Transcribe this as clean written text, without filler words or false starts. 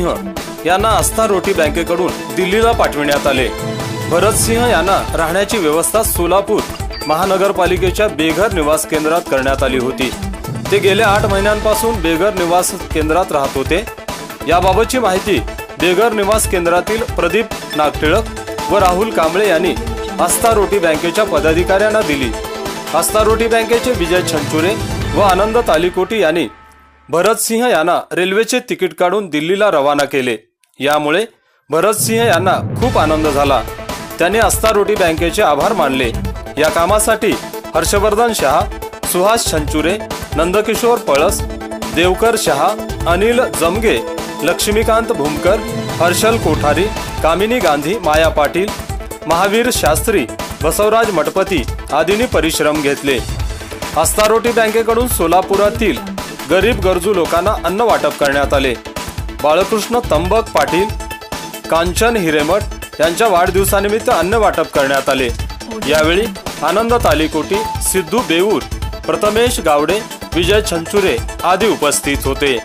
सिंह यांना आस्था रोटी बँकेकडून दिल्लीला पाठविण्यात आले। भरत सिंह यांना राहण्याची व्यवस्था सोलापूर महानगरपालिकेच्या बेघर निवास केंद्रात करण्यात आली होती। ते गेल्या 8 महिन्यांपासून बेघर निवास केंद्रात राहत होते। याबाबतची माहिती बेघर निवास केंद्रातील प्रदीप नागटिळक व राहुल कांबळे यांनी आस्था रोटी बँकेच्या पदाधिकाऱ्यांना दिली। आस्था रोटी बँकेचे विजय छंचुरे व आनंद तालीकोटी यांनी भरत सिंह यांना रेल्वेचे तिकीट काढून दिल्लीला रवाना केले। यामुळे भरत सिंह यांना खूप आनंद झाला। त्यांनी आस्था रोटी बँकेचे आभार मानले। या कामासाठी हर्षवर्धन शहा, सुहास छंचुरे, नंदकिशोर पळस, देवकर शहा, अनिल जमगे, लक्ष्मीकांत भूमकर, हर्षल कोठारी, कामिनी गांधी, माया पाटील, महावीर शास्त्री, बसवराज मठपती आदींनी परिश्रम घेतले। आस्था रोटी बँकेकडून सोलापुरातील गरीब गरजू लोकांना अन्न वाटप करण्यात आले। बाळकृष्ण तंबक पाटील, कांचन हिरेमठ यांच्या वाढदिवसानिमित्त अन्न वाटप करण्यात आले। यावेळी आनंद तालीकोटी, सिद्धू बेऊर, प्रथमेश गावडे, विजय छंचुरे आदी उपस्थित होते।